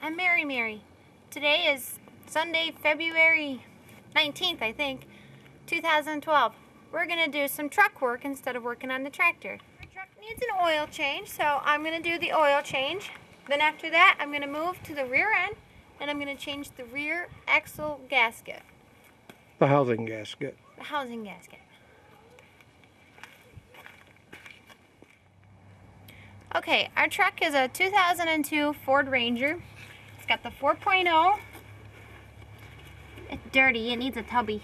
I'm Merrie-Merrie. Today is Sunday, February 19th, I think, 2012. We're going to do some truck work instead of working on the tractor. Our truck needs an oil change, so I'm going to do the oil change. Then after that, I'm going to move to the rear end, and I'm going to change the rear axle gasket. The housing gasket. The housing gasket. Okay, our truck is a 2002 Ford Ranger. It's got the 4.0. It's dirty, it needs a tubby.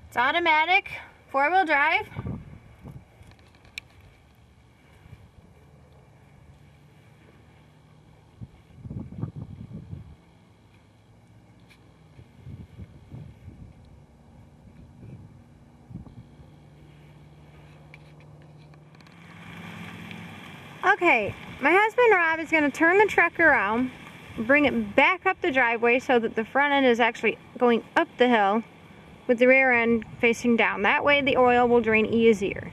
It's automatic, 4-wheel drive. Okay, my husband Rob is going to turn the truck around, bring it back up the driveway so that the front end is actually going up the hill with the rear end facing down. That way the oil will drain easier.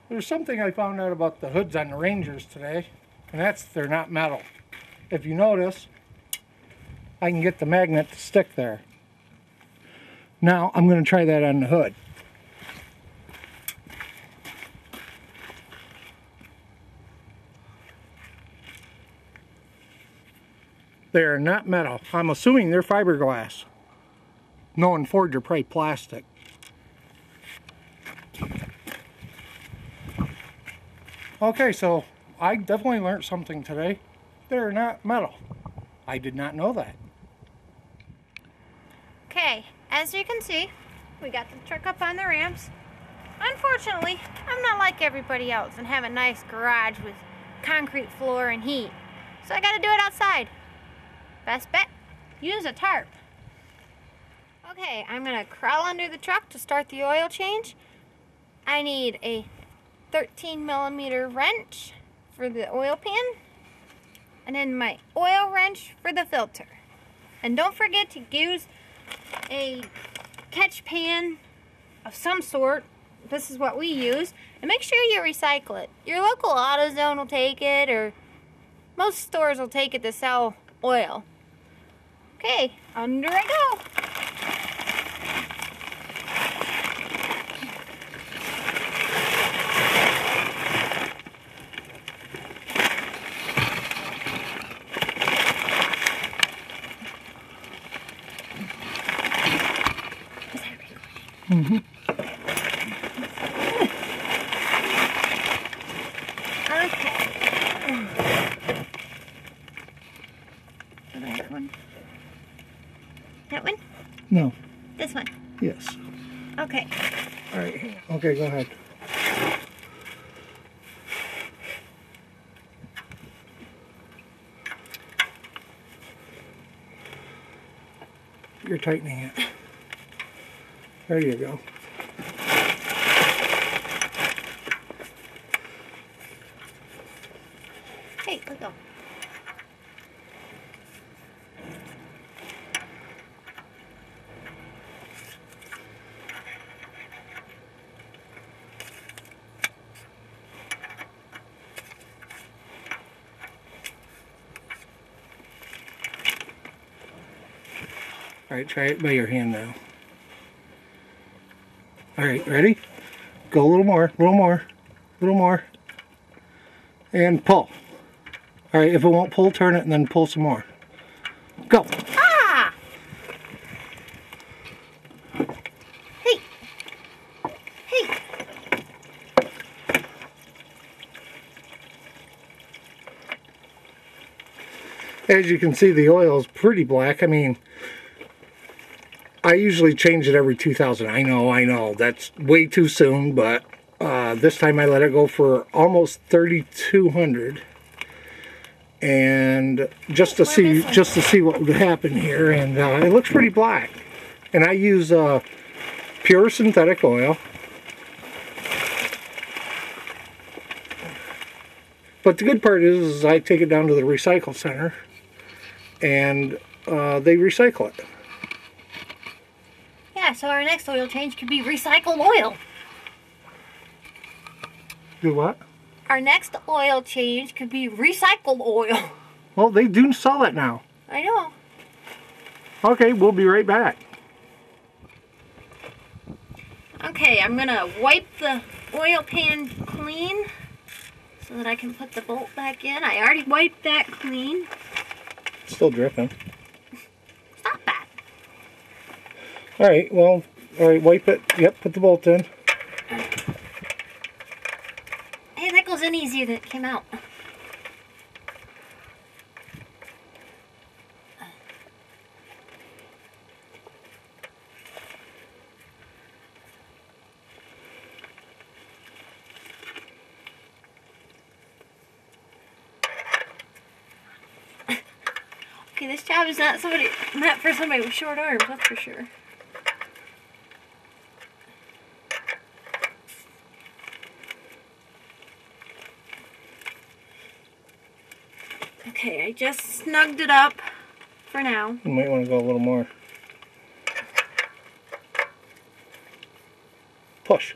There's something I found out about the hoods on the Rangers today, and that's they're not metal. If you notice, I can get the magnet to stick there. Now I'm going to try that on the hood. They are not metal. I'm assuming they're fiberglass. Knowing Ford, they're probably plastic. Okay, so I definitely learned something today. They're not metal. I did not know that. Okay, as you can see, we got the truck up on the ramps. Unfortunately, I'm not like everybody else and have a nice garage with concrete floor and heat. So I gotta do it outside. Best bet, use a tarp. Okay, I'm gonna crawl under the truck to start the oil change. I need a 13mm wrench for the oil pan, and then my oil wrench for the filter. And don't forget to use a catch pan of some sort. This is what we use, and make sure you recycle it. Your local AutoZone will take it, or most stores will take it to sell oil. Okay, under I go. Mm-hmm. Okay. The right one. That one? No. This one? Yes. Okay. All right. Okay, go ahead. You're tightening it. There you go. Hey, let go. All right, try it by your hand now. All right, ready? Go a little more, a little more, a little more. And pull. All right, if it won't pull, turn it and then pull some more. Go. Ah! Hey! Hey! As you can see, the oil is pretty black. I mean, I usually change it every 2,000. I know, that's way too soon, but this time I let it go for almost 3,200, and just to see what would happen here, and it looks pretty black. And I use pure synthetic oil. But the good part is I take it down to the recycle center, and they recycle it. Yeah, so our next oil change could be recycled oil. Do what? Our next oil change could be recycled oil. Well, they do sell it now. I know. Okay, we'll be right back. Okay, I'm gonna wipe the oil pan clean so that I can put the bolt back in. I already wiped that clean. Still dripping. Stop that. Alright, well, alright, wipe it. Yep, put the bolt in. Hey, that goes in easier than it came out. Okay, this job is not meant for somebody with short arms, that's for sure. Okay, I just snugged it up for now. You might want to go a little more. Push.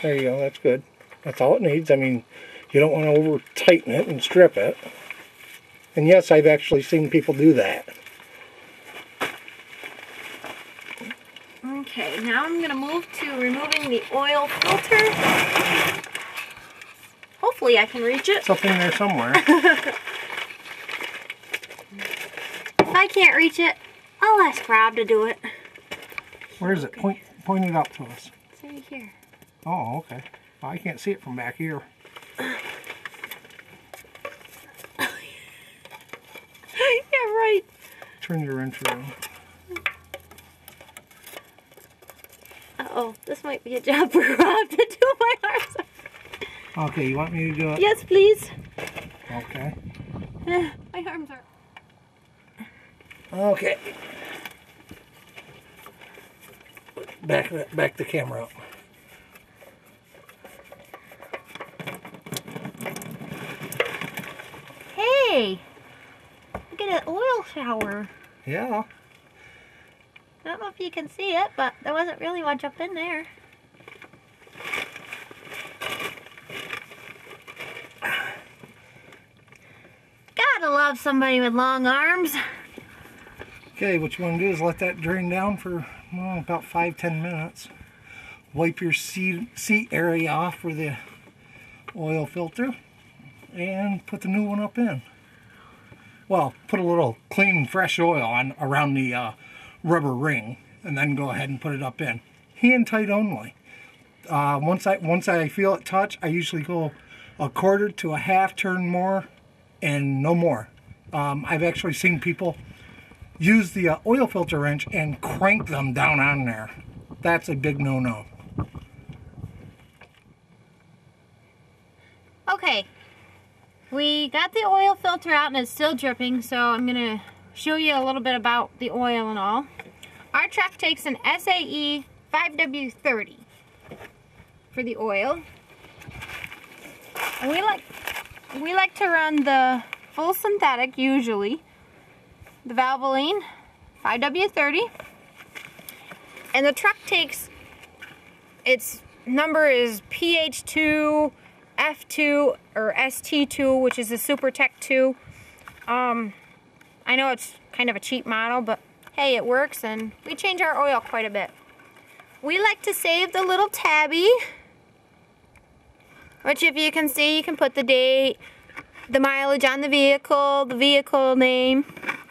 There you go, that's good. That's all it needs. I mean, you don't want to over tighten it and strip it. And yes, I've actually seen people do that. Okay, now I'm going to move to removing the oil filter. Hopefully I can reach it. It's up in there somewhere. If I can't reach it, I'll ask Rob to do it. Where is it? Point it out to us. It's right here. Oh, okay. Well, I can't see it from back here. Yeah, right. Turn your wrench around. Uh-oh, this might be a job for Rob to do my arms. Okay, you want me to do it? Yes, please. Okay. My arms are... Okay. Back the camera up. Hey! Look at an oil shower. Yeah. I don't know if you can see it, but there wasn't really much up in there. Gotta love somebody with long arms. Okay, what you want to do is let that drain down for about 5-10 minutes. Wipe your seat area off for the oil filter and put the new one up in. Well, put a little clean, fresh oil on around the rubber ring, and then go ahead and put it up in. Hand tight only. Once I feel it touch, I usually go a quarter to a half turn more, and no more. I've actually seen people use the oil filter wrench and crank them down on there. That's a big no-no. Okay, we got the oil filter out and it's still dripping, so I'm going to show you a little bit about the oil and all. Our truck takes an SAE 5W30 for the oil. And we like to run the full synthetic usually. The Valvoline 5W30. And the truck takes, its number is PH2 F2 or ST2, which is a Super Tech 2. I know it's kind of a cheap model, but hey, it works, and we change our oil quite a bit. We like to save the little tabby, which if you can see, you can put the date, the mileage on the vehicle name,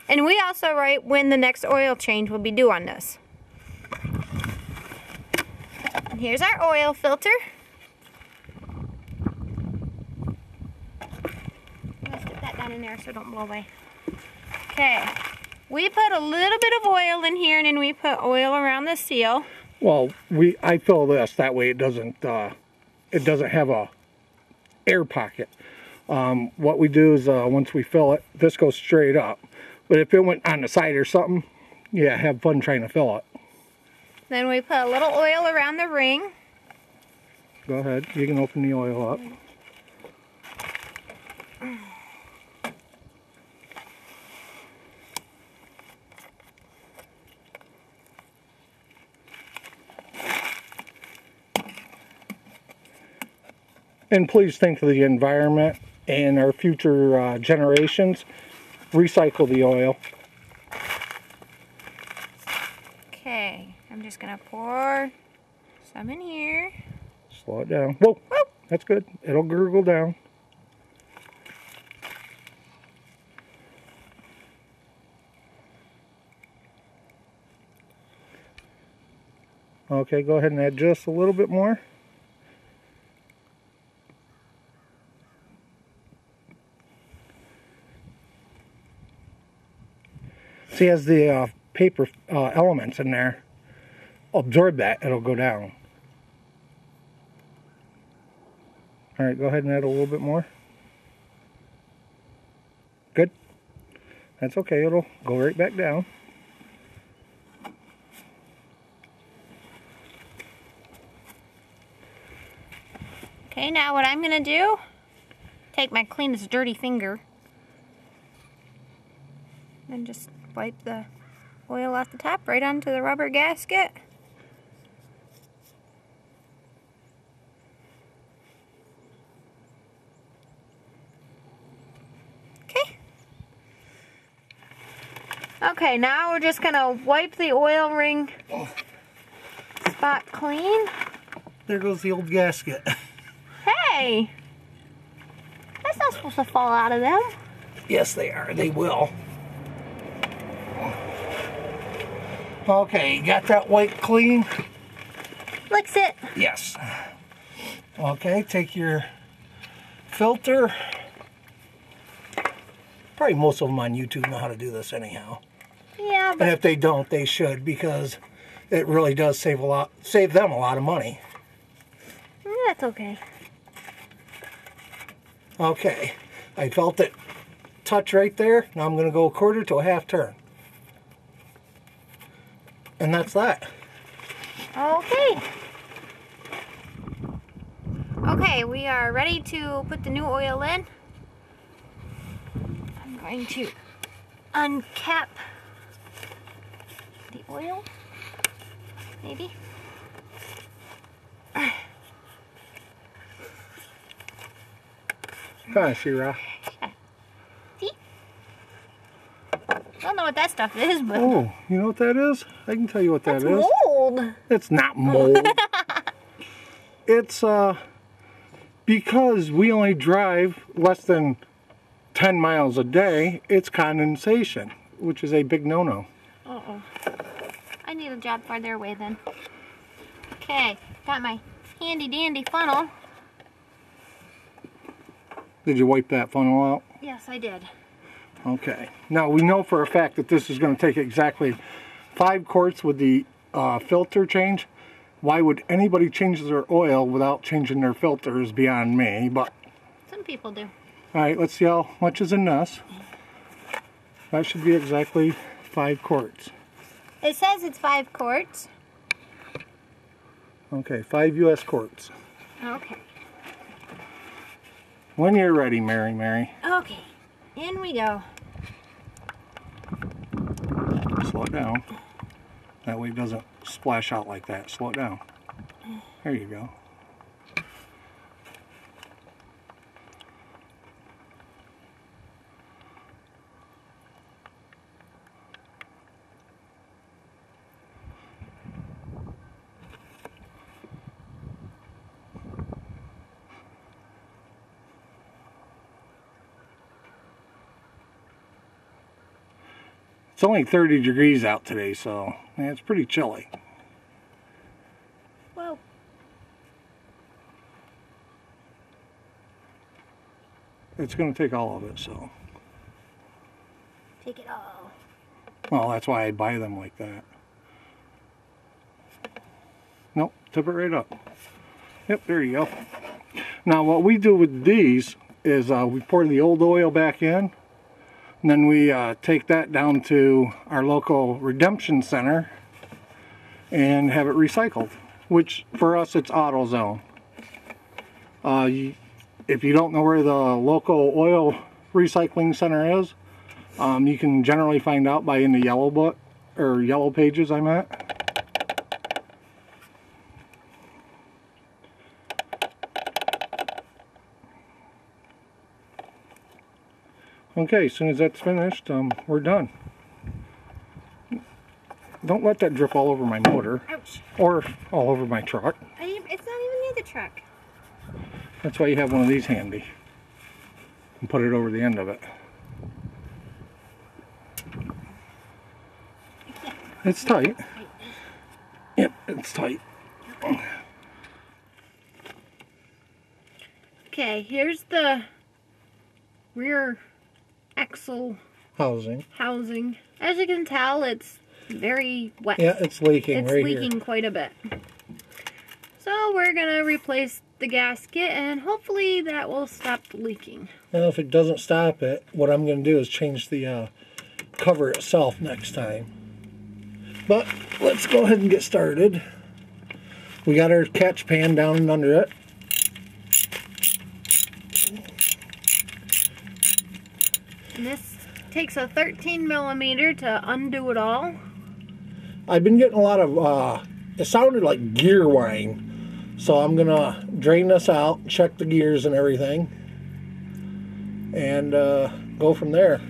and we also write when the next oil change will be due on this. And here's our oil filter. Let's get that down in there so it don't blow away. Okay, We put a little bit of oil in here, and then we put oil around the seal. Well, I fill this that way it doesn't have a air pocket. What we do is once we fill it, this goes straight up. But if it went on the side or something, yeah, have fun trying to fill it. Then we put a little oil around the ring. Go ahead, you can open the oil up. And please think of the environment and our future generations. Recycle the oil. Okay, I'm just gonna pour some in here. Slow it down. Whoa, whoa, that's good. It'll gurgle down. Okay, go ahead and add just a little bit more. See, as the paper elements in there absorb that, it'll go down. All right, go ahead and add a little bit more. Good. That's okay, it'll go right back down. Okay, now what I'm gonna do, take my cleanest dirty finger and just wipe the oil off the top right onto the rubber gasket. Okay. Okay, now we're just gonna wipe the oil ring spot clean. There goes the old gasket. Hey! That's not supposed to fall out of them. Yes, they are. They will. Okay, got that white clean? Licks it. Yes. Okay, take your filter. Probably most of them on YouTube know how to do this anyhow. Yeah, but And if they don't, they should, because it really does save them a lot of money. that's okay. Okay, I felt it touch right there. Now I'm going to go a quarter to a half turn. And that's that. Okay. Okay, we are ready to put the new oil in. I'm going to uncap the oil, maybe. Come on, Shira. See? I don't know what that stuff is, but Oh, you know what that is? I can tell you what that that's is. mold. It's not mold. It's because we only drive less than 10 miles a day, it's condensation, which is a big no-no. Uh-oh. I need a job farther away then. Okay, got my handy dandy funnel. Did you wipe that funnel out? Yes, I did. Okay. Now we know for a fact that this is going to take exactly 5 quarts with the filter change. Why would anybody change their oil without changing their filter is beyond me, but... Some people do. Alright, let's see how much is in this. That should be exactly 5 quarts. It says it's 5 quarts. Okay, 5 US quarts. Okay. When you're ready, Merrie-Merrie. Okay. In we go. Slow it down. That way it doesn't splash out like that. Slow it down. There you go. It's only 30 degrees out today, so yeah, it's pretty chilly. Whoa. It's going to take all of it, so. Take it all. Well, that's why I buy them like that. Nope, tip it right up. Yep, there you go. Now what we do with these is we pour the old oil back in, and then we take that down to our local redemption center and have it recycled, which for us it's AutoZone. If you don't know where the local oil recycling center is, you can generally find out by in the yellow book or yellow pages I'm at. Okay, as soon as that's finished, we're done. Don't let that drip all over my motor. Ouch. Or all over my truck. It's not even near the truck. That's why you have one of these handy. And put it over the end of it. It's tight. Yep, it's tight. Okay, here's the rear axle Housing. As you can tell, it's very wet. Yeah, it's leaking It's right leaking here. quite a bit. So we're gonna replace the gasket and hopefully that will stop the leaking. Now if it doesn't stop it, what I'm going to do is change the cover itself next time. But let's go ahead and get started. We got our catch pan down and under it. And this takes a 13mm to undo it all. I've been getting a lot of, it sounded like gear whine. So I'm going to drain this out, check the gears and everything, and go from there.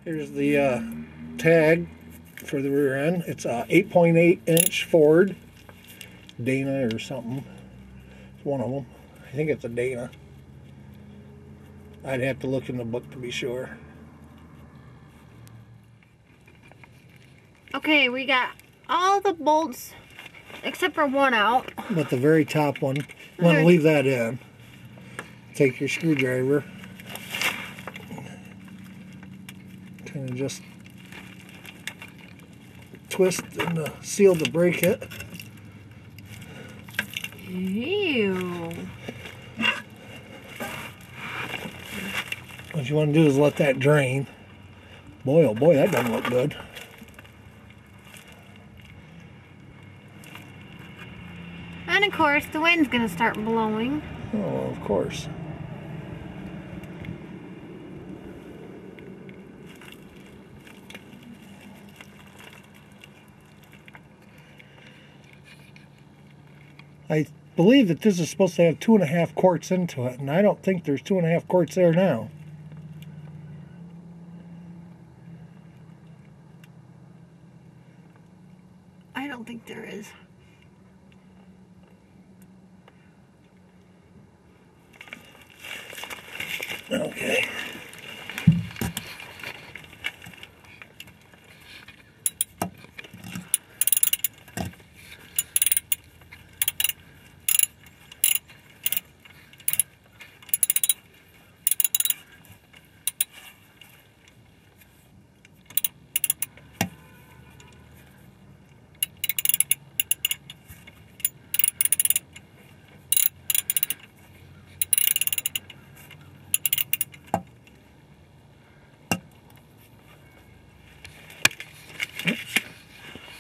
Here's the tag for the rear end. It's a 8.8 inch Ford Dana or something. It's one of them. I think it's a Dana. I'd have to look in the book to be sure. Okay, we got all the bolts except for one out. But the very top one, you want to leave that in. Take your screwdriver. Kind of just twist and seal to break it. Ew. What you want to do is let that drain. Boy, oh boy, that doesn't look good. And of course, the wind's gonna start blowing. Oh, of course. I believe that this is supposed to have 2.5 quarts into it, and I don't think there's 2.5 quarts there now. I don't think there is. Okay.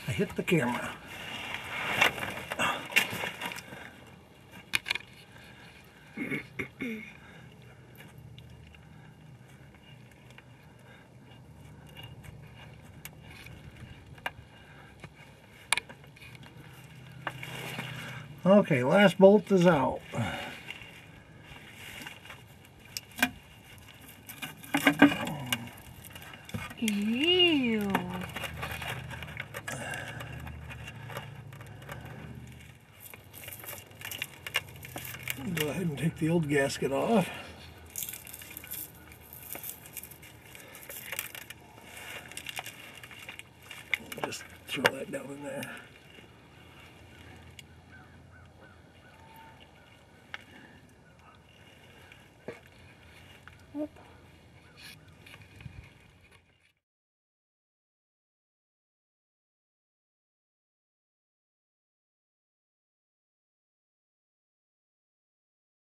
I hit the camera. Okay, last bolt is out. Ew. Go ahead and take the old gasket off. in there.